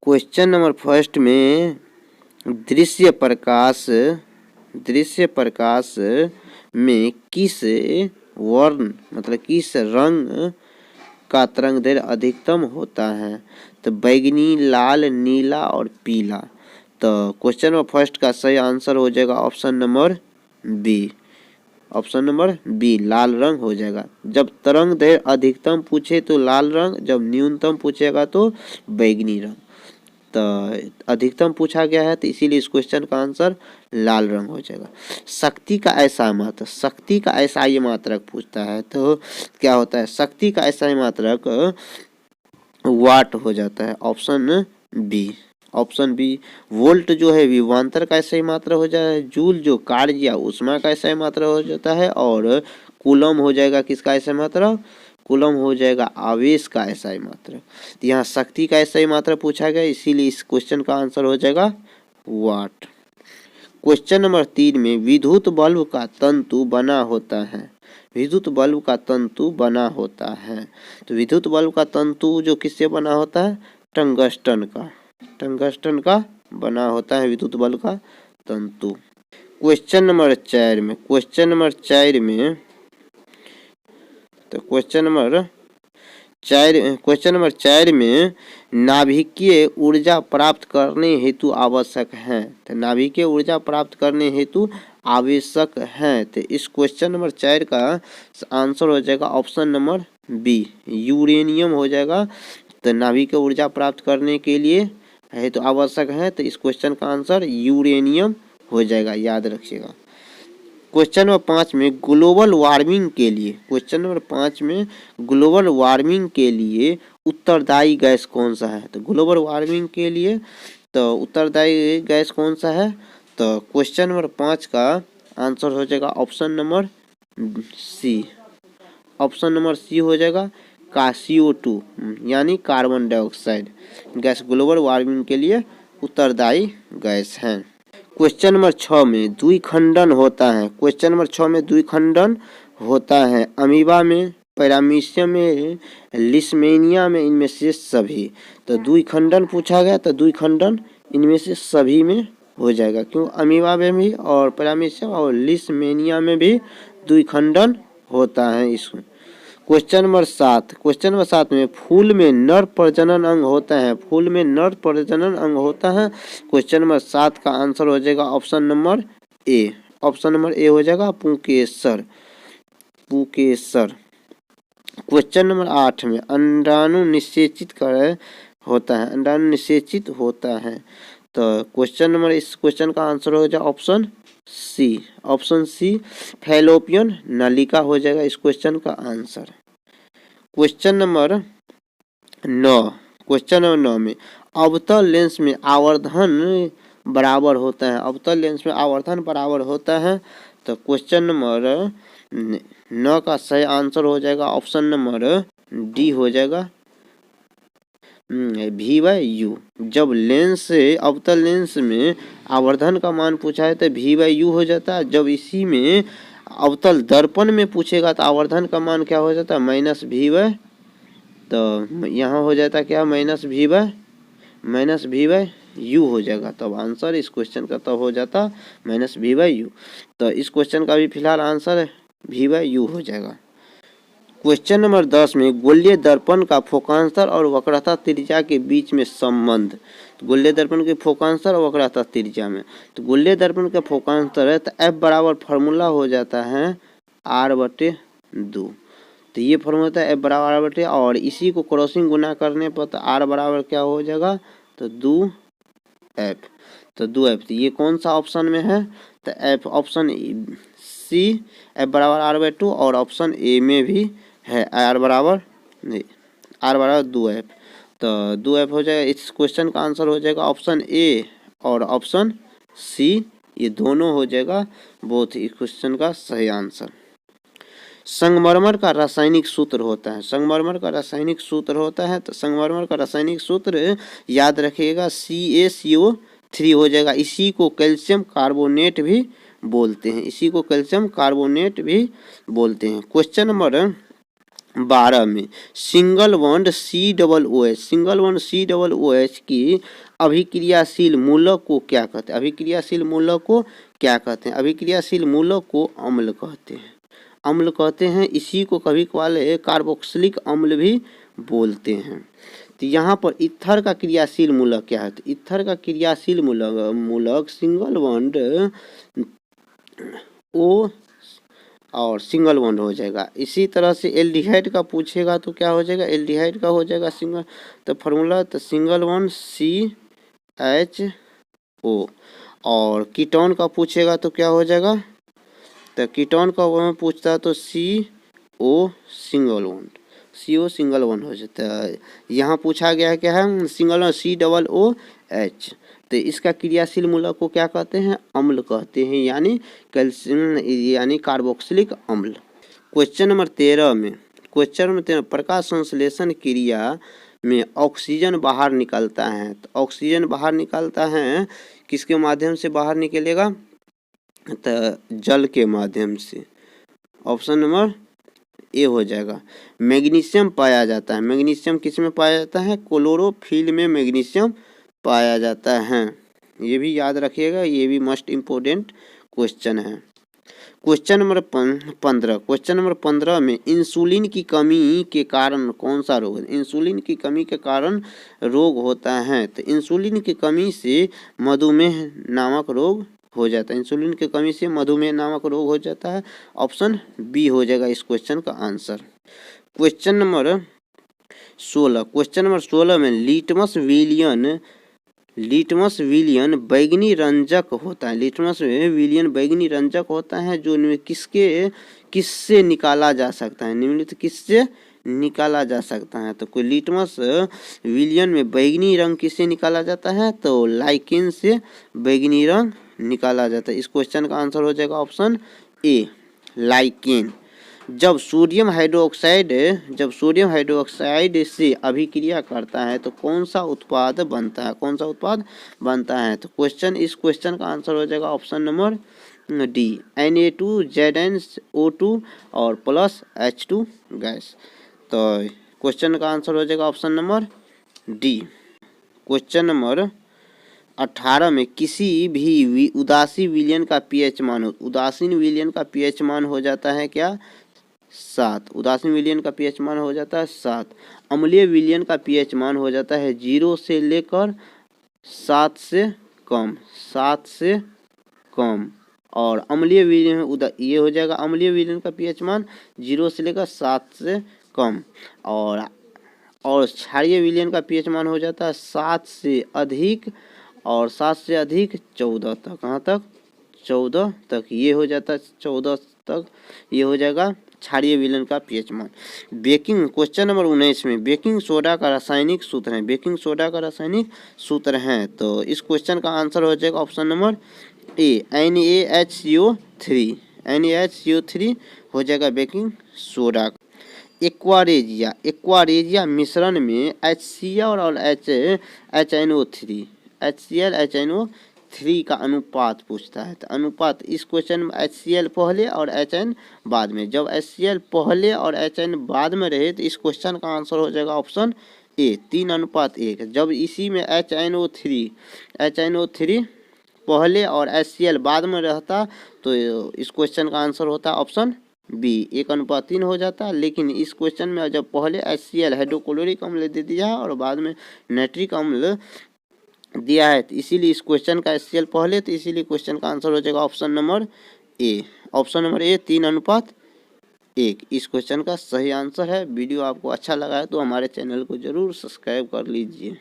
Question number first में दृश्य प्रकाश में किस वर्ण मतलब किस रंग का तरंग दैर्ध्य अधिकतम होता है? तो बैगनी, लाल, नीला और पीला। तो क्वेश्चन नंबर फर्स्ट का सही आंसर हो जाएगा option number B. Option number B लाल रंग हो जाएगा। जब तरंग दैर्ध्य अधिकतम पूछे तो लाल रंग, जब न्यूनतम पूछेगा तो बैगनी रंग। तो अधिकतम पूछा गया है तो इसीलिए इस क्वेश्चन का आंसर लाल रंग हो जाएगा। शक्ति का ऐसा मात्रक पूछता है तो क्या होता है? शक्ति का ऐसा मात्रक वाट हो जाता है। Option B. वोल्ट जो है विभवांतर का ऐसा मात्रा हो जाता है। जूल जो कार्य या ऊष्मा का ऐसा मात्रा हो जाता है। और कूलम हो जाएगा किसका ऐसा मात्रा? कूलम हो जाएगा आवेश का SI मात्रा। तो यहाँ शक्ति का SI मात्रा पूछा गया, इसीलिए इस क्वेश्चन का आंसर हो जाएगा वाट। क्वेश्चन नंबर 3 में विद्युत बल्ब का तंतु बना होता है। विद्युत बल्ब का तंतु बना होता है तो विद्युत बल्ब का तंतु जो किससे बना होता है? टंगस्टन का बना होता है विद्युत बल्ब का तंतु। क्वेश्चन नंबर 4 में नाभिकीय ऊर्जा प्राप्त करने हेतु आवश्यक है। तो नाभिकीय ऊर्जा प्राप्त करने हेतु आवश्यक है। तो इस क्वेश्चन नंबर 4 का आंसर हो जाएगा ऑप्शन नंबर बी यूरेनियम हो जाएगा। तो नाभिकीय ऊर्जा प्राप्त करने के लिए हेतु आवश्यक है, तो इस क्वेश्चन का आंसर यूरेनियम हो जाएगा, याद रखिएगा। क्वेश्चन नंबर 5 में ग्लोबल वार्मिंग के लिए उत्तरदायी गैस कौन सा है? तो ग्लोबल वार्मिंग के लिए तो उत्तरदायी गैस कौन सा है? तो क्वेश्चन नंबर 5 का आंसर हो जाएगा option number C. Option number C हो जाएगा का CO2 यानी carbon dioxide gas global warming के लिए उत्तरदायी गैस है। क्वेश्चन नंबर 6 में द्विखंडन होता है अमीबा में, पैरामीशियम में, लिस्मेनिया में, इनमें से सभी। तो द्विखंडन पूछा गया तो द्विखंडन इनमें से सभी में हो जाएगा, क्यों? अमीबा में भी और पैरामीशियम और लिस्मेनिया में भी द्विखंडन होता है इसमें। क्वेश्चन नंबर 7 में फूल में नर प्रजनन अंग होता है। क्वेश्चन नंबर 7 का आंसर हो जाएगा option number A. Option number A हो जाएगा पुंकेसर। क्वेश्चन नंबर 8 में अंडाणु निषेचित होता है। तो इस क्वेश्चन का आंसर हो जाएगा ऑप्शन सी फैलोपियन नलिका हो जाएगा इस क्वेश्चन का आंसर। क्वेश्चन नंबर 9 में अवतल लेंस में आवर्धन बराबर होता है। तो क्वेश्चन नंबर 9 का सही आंसर हो जाएगा ऑप्शन नंबर डी हो जाएगा V/U। जब अवतल लेंस में आवर्धन का मान पूछा है तो V/U हो जाता है। जब इसी में अवतल दर्पण में पूछेगा तो आवर्धन का मान क्या हो जाता है? -V/, तो यहाँ हो जाता है क्या? -V/U हो जाएगा। तब आंसर इस क्वेश्चन का तब हो जाता -V/U। तो इस क्वेश्चन का भी फिलहाल आंसर V/U हो जाएगा। क्वेश्चन नंबर 10 में गोलीय दर्पण का फोकांतर और वक्रता त्रिज्या के बीच में संबंध। गोलीय दर्पण के फोकांतर और वक्रता त्रिज्या में, तो गोलीय दर्पण का फोकांतर है तो F बराबर फार्मूला हो जाता है R/2। तो ये फॉर्मूला होता है F बराबर R/, और इसी को क्रॉसिंग गुना करने पर तो R बराबर क्या हो जाएगा? तो 2F। तो ये कौन सा ऑप्शन में है? तो F ऑप्शन सी F बराबर R/2, और ऑप्शन ए में भी है R बराबर 2F। तो 2F हो जाएगा। इस क्वेश्चन का आंसर हो जाएगा ऑप्शन ए और ऑप्शन सी, ये दोनों हो जाएगा बोथ इस क्वेश्चन का सही आंसर। संगमरमर का रासायनिक सूत्र होता है। तो संगमरमर का रासायनिक सूत्र याद रखिएगा CaCO3 हो जाएगा। इसी को कैल्शियम कार्बोनेट भी बोलते हैं। क्वेश्चन नंबर 12 में सिंगल बॉन्ड COOH की अभिक्रियाशील मूलक को क्या कहते हैं? अभिक्रियाशील मूलक को क्या कहते हैं? अभिक्रियाशील मूलक को अम्ल कहते हैं। अम्ल कहते हैं। इसी को कभी कभार कार्बोक्सिलिक अम्ल भी बोलते हैं। तो यहाँ पर ईथर का क्रियाशील मूलक क्या है? तो ईथर का क्रियाशील मूलक सिंगल बॉन्ड O और सिंगल बॉन्ड हो जाएगा। इसी तरह से एल्डिहाइड का पूछेगा तो क्या हो जाएगा? एल्डिहाइड का हो जाएगा सिंगल, तो फॉर्मूला तो सिंगल बॉन्ड CHO। और कीटोन का पूछेगा तो क्या हो जाएगा? तो कीटोन का वो पूछता है तो CO single bond, CO single bond हो जाता है। यहाँ पूछा गया है क्या है? Single bond COOH। तो इसका क्रियाशील मूलक को क्या कहते हैं? अम्ल कहते हैं, यानी कैल्शियम यानी कार्बोक्सिलिक अम्ल। क्वेश्चन नंबर 13 में प्रकाश संश्लेषण क्रिया में ऑक्सीजन बाहर निकलता है। तो ऑक्सीजन बाहर निकलता है किसके माध्यम से बाहर निकलेगा? तो जल के माध्यम से। ऑप्शन नंबर ए हो जाएगा। मैग्नीशियम पाया जाता है। मैग्नीशियम किस में पाया जाता है? क्लोरोफिल में मैग्नीशियम पाया जाता है। ये भी याद रखिएगा, ये भी मोस्ट इम्पोर्टेंट क्वेश्चन है। क्वेश्चन नंबर 15 में इंसुलिन की कमी के कारण कौन सा रोग? इंसुलिन की कमी के कारण रोग होता है। तो इंसुलिन की कमी से मधुमेह नामक रोग हो जाता है। इंसुलिन की कमी से मधुमेह नामक रोग हो जाता है। ऑप्शन बी हो जाएगा इस क्वेश्चन का आंसर। क्वेश्चन नंबर 16 में लिटमस विलियन बैगनी रंजक होता है। लिटमस विलियन बैगनी रंजक होता है जो किससे निकाला जा सकता है? निम्नलिखित किससे निकाला जा सकता है? तो कोई लिटमस विलियन में बैगनी रंग किससे निकाला जाता है? तो लाइकेन से बैगनी रंग निकाला जाता है। इस क्वेश्चन का आंसर हो जाएगा ऑप्शन ए, लाइकेन। जब सोडियम हाइड्रोक्साइड से अभिक्रिया करता है तो कौन सा उत्पाद बनता है? कौन सा उत्पाद बनता है? तो इस क्वेश्चन का आंसर हो जाएगा ऑप्शन नंबर डी, Na2ZnO2 और प्लस H2 गैस। तो क्वेश्चन का आंसर हो जाएगा option number D. Question number 18 में किसी भी उदासीन विलयन का pH मान हो जाता है क्या? 7। उदासीन विलयन का pH मान हो जाता है 7। अम्लीय विलयन का pH मान हो जाता है 0 से लेकर 7 से कम। और अम्लीय विलयन ये हो जाएगा, अम्लीय विलयन का pH मान 0 से लेकर 7 से कम। और क्षारीय विलयन का pH मान हो जाता है 7 से अधिक और 7 से अधिक 14 तक। कहाँ तक? 14 तक। ये हो जाता है 14 तक, ये हो जाएगा क्षारीय विलयन का pH मान। क्वेश्चन नंबर 19 में बेकिंग सोडा का रासायनिक सूत्र है। तो इस क्वेश्चन का आंसर हो जाएगा ऑप्शन नंबर ए, NaHCO3 हो जाएगा बेकिंग सोडा। एक्वारेजिया मिश्रण में HCl और HNO3 का अनुपात पूछता है। तो अनुपात इस क्वेश्चन में HCl पहले और HN बाद में। जब HCl पहले और HN बाद में रहे तो इस क्वेश्चन का आंसर हो जाएगा ऑप्शन ए, 3:1। जब इसी में HNO3 पहले और HCl बाद में रहता तो इस क्वेश्चन का आंसर होता ऑप्शन बी, 1:3 हो जाता। लेकिन इस क्वेश्चन में जब पहले HCl हाइड्रोक्लोरिक अम्ल दे दिया है और बाद में नाइट्रिक अम्ल दिया है, तो इसीलिए इस क्वेश्चन का HCl पहले, तो इसीलिए क्वेश्चन का आंसर हो जाएगा ऑप्शन नंबर ए, 3:1 इस क्वेश्चन का सही आंसर है। वीडियो आपको अच्छा लगा है तो हमारे चैनल को जरूर सब्सक्राइब कर लीजिए।